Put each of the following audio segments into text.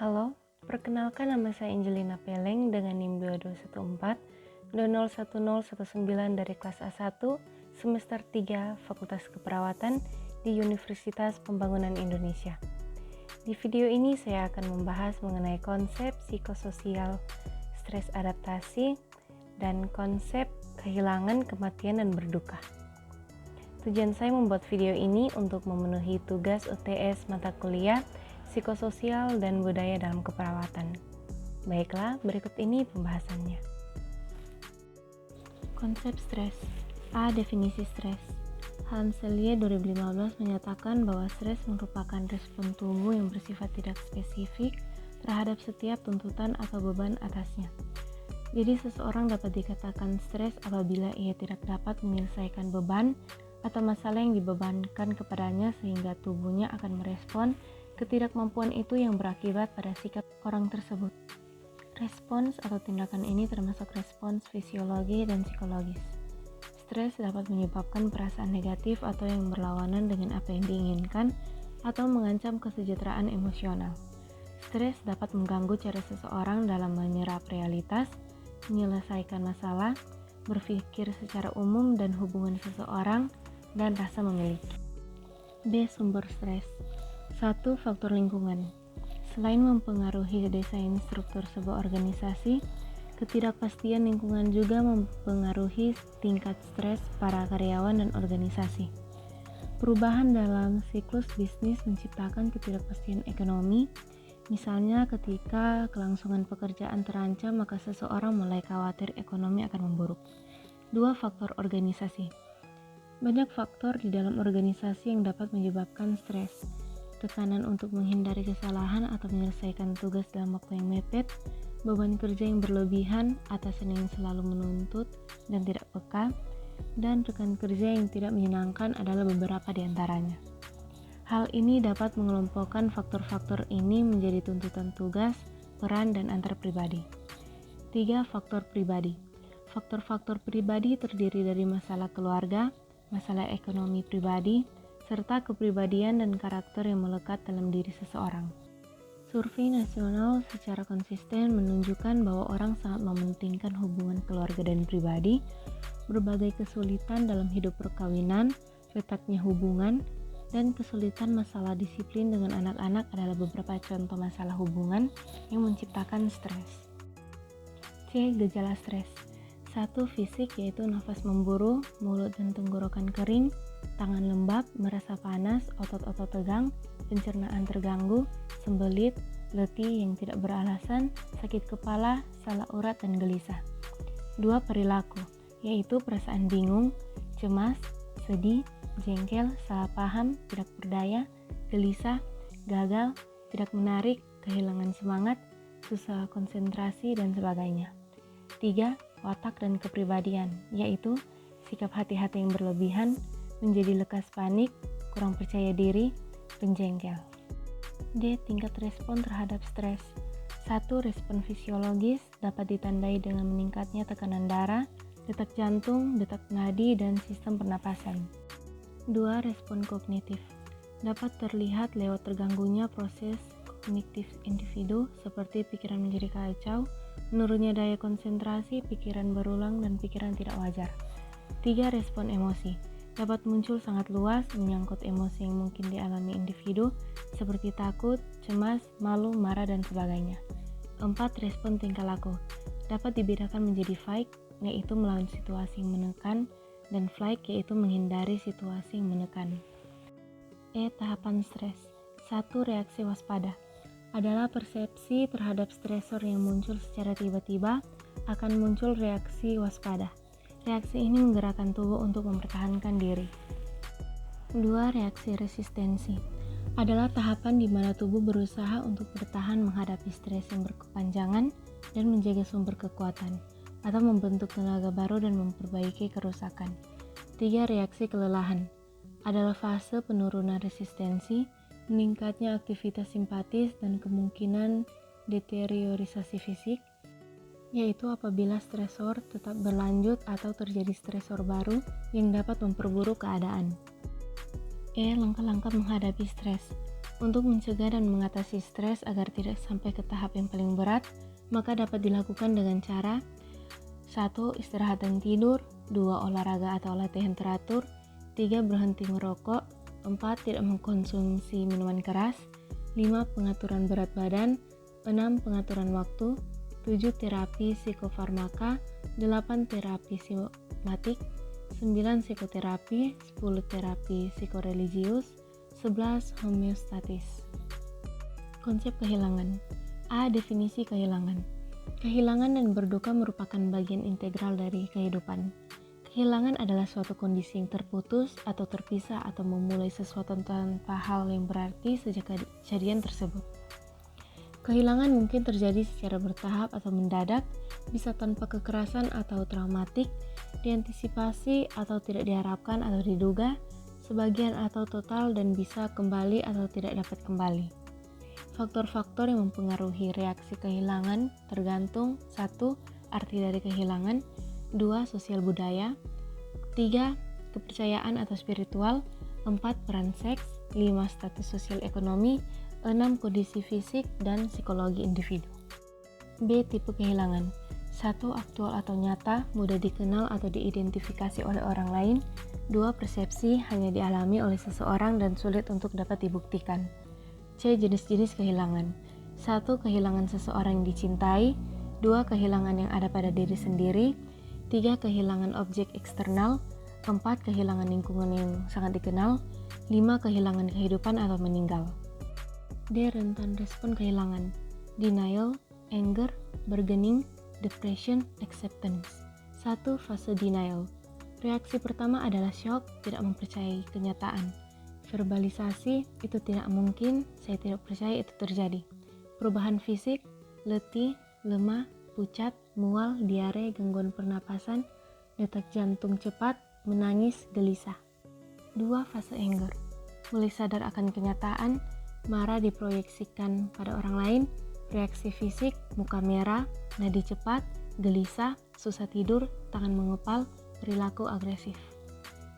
Halo, perkenalkan nama saya Angelina Peleng dengan NIM 2214-2011019 dari kelas A1 semester 3 Fakultas Keperawatan di Universitas Pembangunan Indonesia. Di video ini saya akan membahas mengenai konsep psikososial stres adaptasi dan konsep kehilangan, kematian, dan berduka. Tujuan saya membuat video ini untuk memenuhi tugas UTS mata kuliah Psikososial dan Budaya dalam Keperawatan. Baiklah, berikut ini pembahasannya. Konsep stres. A. Definisi stres. Hanselier 2015 menyatakan bahwa stres merupakan respon tubuh yang bersifat tidak spesifik terhadap setiap tuntutan atau beban atasnya. Jadi seseorang dapat dikatakan stres apabila ia tidak dapat menyelesaikan beban atau masalah yang dibebankan kepadanya sehingga tubuhnya akan merespon ketidakmampuan itu yang berakibat pada sikap orang tersebut. Respons atau tindakan ini termasuk respons fisiologi dan psikologis. Stres dapat menyebabkan perasaan negatif atau yang berlawanan dengan apa yang diinginkan atau mengancam kesejahteraan emosional. Stres dapat mengganggu cara seseorang dalam menyerap realitas, menyelesaikan masalah, berpikir secara umum dan hubungan seseorang, dan rasa memiliki. B. Sumber stres. 1. Faktor lingkungan. Selain mempengaruhi desain struktur sebuah organisasi, ketidakpastian lingkungan juga mempengaruhi tingkat stres para karyawan dan organisasi. Perubahan dalam siklus bisnis menciptakan ketidakpastian ekonomi. Misalnya ketika kelangsungan pekerjaan terancam, maka seseorang mulai khawatir ekonomi akan memburuk. 2. Faktor organisasi. Banyak faktor di dalam organisasi yang dapat menyebabkan stres. Tekanan untuk menghindari kesalahan atau menyelesaikan tugas dalam waktu yang mepet, beban kerja yang berlebihan, atasan yang selalu menuntut dan tidak peka, dan rekan kerja yang tidak menyenangkan adalah beberapa di antaranya. Hal ini dapat mengelompokkan faktor-faktor ini menjadi tuntutan tugas, peran, dan antar pribadi. 3. Faktor pribadi. Faktor-faktor pribadi terdiri dari masalah keluarga, masalah ekonomi pribadi, serta kepribadian dan karakter yang melekat dalam diri seseorang. Survei nasional secara konsisten menunjukkan bahwa orang sangat mementingkan hubungan keluarga dan pribadi. Berbagai kesulitan dalam hidup perkawinan, retaknya hubungan, dan kesulitan masalah disiplin dengan anak-anak adalah beberapa contoh masalah hubungan yang menciptakan stres. C. Gejala stres. 1. Fisik, yaitu nafas memburu, mulut dan tenggorokan kering, tangan lembab, merasa panas, otot-otot tegang, pencernaan terganggu, sembelit, letih yang tidak beralasan, sakit kepala, salah urat, dan gelisah. 2. Perilaku, yaitu perasaan bingung, cemas, sedih, jengkel, salah paham, tidak berdaya, gelisah, gagal, tidak menarik, kehilangan semangat, susah konsentrasi, dan sebagainya. 3. Watak dan kepribadian, yaitu sikap hati-hati yang berlebihan, menjadi lekas panik, kurang percaya diri, penjengkel. D. Tingkat respon terhadap stres. 1. Respon fisiologis dapat ditandai dengan meningkatnya tekanan darah, detak jantung, detak nadi, dan sistem pernapasan. 2. Respon kognitif dapat terlihat lewat terganggunya proses kognitif individu seperti pikiran menjadi kacau, menurunnya daya konsentrasi, pikiran berulang, dan pikiran tidak wajar. 3. Respon emosi dapat muncul sangat luas, menyangkut emosi yang mungkin dialami individu seperti takut, cemas, malu, marah, dan sebagainya. 4. Respon tingkah laku dapat dibedakan menjadi fight, yaitu melawan situasi yang menekan, dan flight, yaitu menghindari situasi yang menekan. E. Tahapan stres. 1. Reaksi waspada adalah persepsi terhadap stresor yang muncul secara tiba-tiba. Akan muncul reaksi waspada. Reaksi ini menggerakkan tubuh untuk mempertahankan diri. 2. Reaksi resistensi adalah tahapan di mana tubuh berusaha untuk bertahan menghadapi stres yang berkepanjangan dan menjaga sumber kekuatan, atau membentuk tenaga baru dan memperbaiki kerusakan. 3. Reaksi kelelahan adalah fase penurunan resistensi, meningkatnya aktivitas simpatis, dan kemungkinan deteriorisasi fisik, yaitu apabila stresor tetap berlanjut atau terjadi stresor baru yang dapat memperburuk keadaan. E. Langkah-langkah menghadapi stres. Untuk mencegah dan mengatasi stres agar tidak sampai ke tahap yang paling berat, maka dapat dilakukan dengan cara 1. Istirahat dan tidur, 2. Olahraga atau latihan teratur, 3. Berhenti merokok, 4. Tidak mengkonsumsi minuman keras, 5. Pengaturan berat badan, 6. Pengaturan waktu, 7. Terapi psikofarmaka, 8. Terapi psikomatik, 9. Psikoterapi, 10. Terapi psikoreligius, 11. Homeostatis. Konsep kehilangan. A. Definisi kehilangan. Kehilangan dan berduka merupakan bagian integral dari kehidupan. Kehilangan adalah suatu kondisi yang terputus atau terpisah atau memulai sesuatu tanpa hal yang berarti sejak kejadian tersebut. Kehilangan mungkin terjadi secara bertahap atau mendadak, bisa tanpa kekerasan atau traumatik, diantisipasi atau tidak diharapkan atau diduga, sebagian atau total, dan bisa kembali atau tidak dapat kembali. Faktor-faktor yang mempengaruhi reaksi kehilangan tergantung 1. Arti dari kehilangan, 2. Sosial budaya, 3. Kepercayaan atau spiritual, 4. Peran seks, 5. Status sosial ekonomi, 6. Kondisi fisik dan psikologi individu. B. Tipe kehilangan. 1. Aktual atau nyata, mudah dikenal atau diidentifikasi oleh orang lain. 2. Persepsi, hanya dialami oleh seseorang dan sulit untuk dapat dibuktikan. C. Jenis-jenis kehilangan. 1. Kehilangan seseorang yang dicintai, 2. Kehilangan yang ada pada diri sendiri, 3. Kehilangan objek eksternal, 4. Kehilangan lingkungan yang sangat dikenal, 5. Kehilangan kehidupan atau meninggal. D. Rentan respon kehilangan. Denial, anger, bargaining, depression, acceptance. 1. Fase denial. Reaksi pertama adalah shock, tidak mempercayai kenyataan. Verbalisasi, itu tidak mungkin, saya tidak percaya itu terjadi. Perubahan fisik, letih, lemah, pucat, mual, diare, gangguan pernapasan, detak jantung cepat, menangis, gelisah. 2. Fase anger. Mulai sadar akan kenyataan, marah diproyeksikan pada orang lain, reaksi fisik, muka merah, nadi cepat, gelisah, susah tidur, tangan mengepal, perilaku agresif.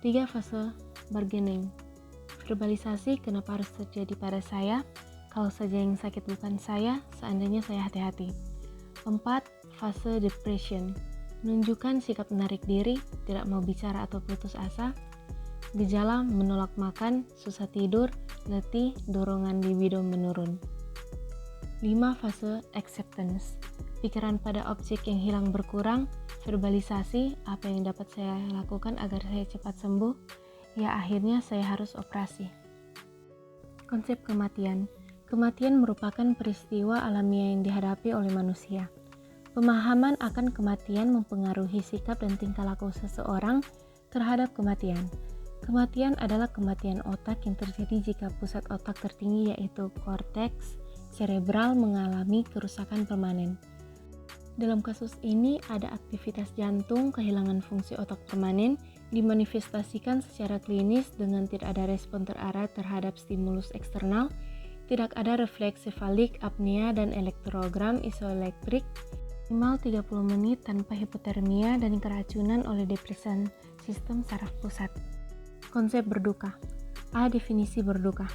3. Fase bargaining. Verbalisasi, kenapa harus terjadi pada saya? Kalau saja yang sakit bukan saya, seandainya saya hati-hati. 4. Fase depression. Menunjukkan sikap menarik diri, tidak mau bicara atau putus asa. Gejala menolak makan, susah tidur, letih, dorongan libido menurun. 5. Fase acceptance. Pikiran pada objek yang hilang berkurang, verbalisasi, apa yang dapat saya lakukan agar saya cepat sembuh? Ya, akhirnya saya harus operasi. Konsep kematian. Kematian merupakan peristiwa alamiah yang dihadapi oleh manusia. Pemahaman akan kematian mempengaruhi sikap dan tingkah laku seseorang terhadap kematian. Kematian adalah kematian otak yang terjadi jika pusat otak tertinggi yaitu korteks cerebral mengalami kerusakan permanen. Dalam kasus ini ada aktivitas jantung kehilangan fungsi otak permanen, dimanifestasikan secara klinis dengan tidak ada respon terarah terhadap stimulus eksternal, tidak ada refleks sefalik, apnea, dan elektrogram isoelektrik, minimal 30 menit tanpa hipotermia dan keracunan oleh depresan sistem saraf pusat. Konsep berduka. A. Definisi berduka.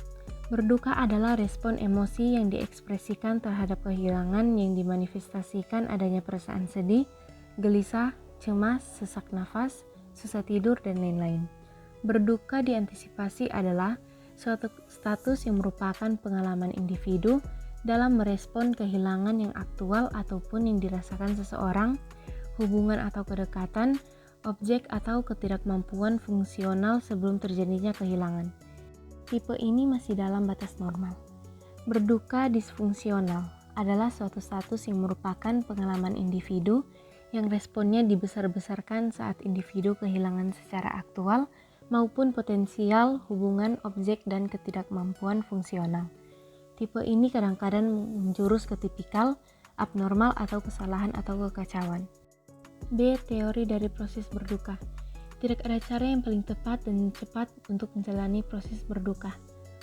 Berduka adalah respon emosi yang diekspresikan terhadap kehilangan yang dimanifestasikan adanya perasaan sedih, gelisah, cemas, sesak nafas, susah tidur, dan lain-lain. Berduka diantisipasi adalah suatu status yang merupakan pengalaman individu dalam merespon kehilangan yang aktual ataupun yang dirasakan seseorang, hubungan atau kedekatan, objek atau ketidakmampuan fungsional sebelum terjadinya kehilangan. Tipe ini masih dalam batas normal. Berduka disfungsional adalah suatu status yang merupakan pengalaman individu yang responnya dibesar-besarkan saat individu kehilangan secara aktual maupun potensial hubungan objek dan ketidakmampuan fungsional. Tipe ini kadang-kadang menjurus ke tipikal, abnormal, atau kesalahan atau kekacauan. B. Teori dari proses berduka. Tidak ada cara yang paling tepat dan cepat untuk menjalani proses berduka.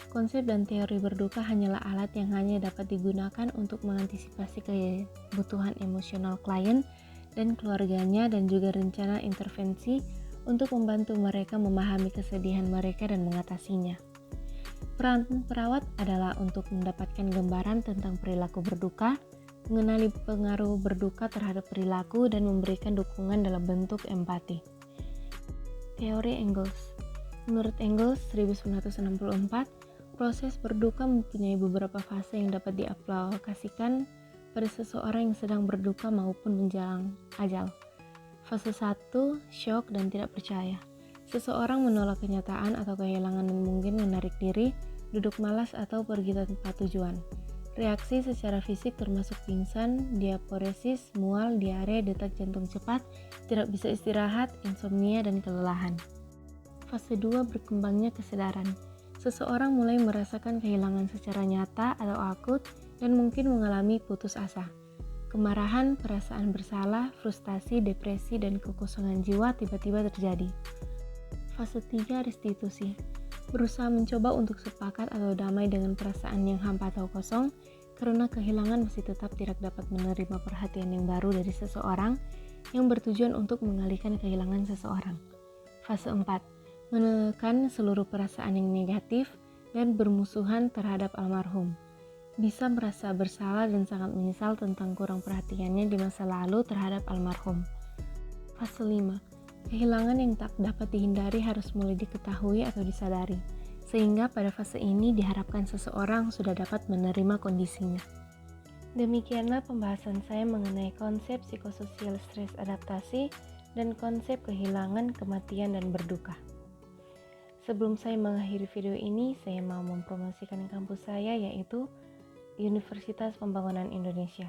Konsep dan teori berduka hanyalah alat yang hanya dapat digunakan untuk mengantisipasi kebutuhan emosional klien dan keluarganya dan juga rencana intervensi untuk membantu mereka memahami kesedihan mereka dan mengatasinya. Peran perawat adalah untuk mendapatkan gambaran tentang perilaku berduka, mengenali pengaruh berduka terhadap perilaku, dan memberikan dukungan dalam bentuk empati. Teori Engels. Menurut Engels 1964, proses berduka mempunyai beberapa fase yang dapat diaplikasikan pada seseorang yang sedang berduka maupun menjelang ajal. Fase 1, syok dan tidak percaya. Seseorang menolak kenyataan atau kehilangan dan mungkin menarik diri, duduk malas atau pergi tanpa tujuan. Reaksi secara fisik termasuk pingsan, diaporesis, mual, diare, detak jantung cepat, tidak bisa istirahat, insomnia, dan kelelahan. Fase 2, berkembangnya kesadaran. Seseorang mulai merasakan kehilangan secara nyata atau akut dan mungkin mengalami putus asa. Kemarahan, perasaan bersalah, frustasi, depresi, dan kekosongan jiwa tiba-tiba terjadi. Fase 3, restitusi. Berusaha mencoba untuk sepakat atau damai dengan perasaan yang hampa atau kosong, karena kehilangan masih tetap tidak dapat menerima perhatian yang baru dari seseorang yang bertujuan untuk mengalihkan kehilangan seseorang. Fase 4, menekan seluruh perasaan yang negatif dan bermusuhan terhadap almarhum. Bisa merasa bersalah dan sangat menyesal tentang kurang perhatiannya di masa lalu terhadap almarhum. Fase 5, kehilangan yang tak dapat dihindari harus mulai diketahui atau disadari, sehingga pada fase ini diharapkan seseorang sudah dapat menerima kondisinya. Demikianlah pembahasan saya mengenai konsep psikososial stres adaptasi dan konsep kehilangan, kematian, dan berduka. Sebelum saya mengakhiri video ini, saya mau mempromosikan kampus saya, yaitu Universitas Pembangunan Indonesia.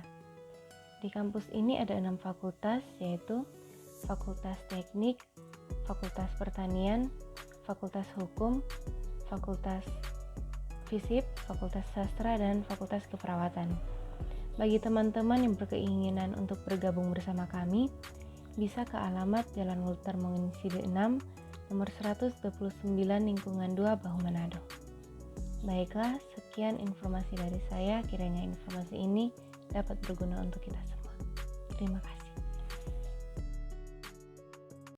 Di kampus ini ada 6 fakultas, yaitu Fakultas Teknik, Fakultas Pertanian, Fakultas Hukum, Fakultas Fisip, Fakultas Sastra, dan Fakultas Keperawatan. Bagi teman-teman yang berkeinginan untuk bergabung bersama kami, bisa ke alamat Jalan Walter Monginside 6, nomor 129 Lingkungan 2, Bahu Manado. Baiklah, sekian informasi dari saya. Kiranya informasi ini dapat berguna untuk kita semua. Terima kasih.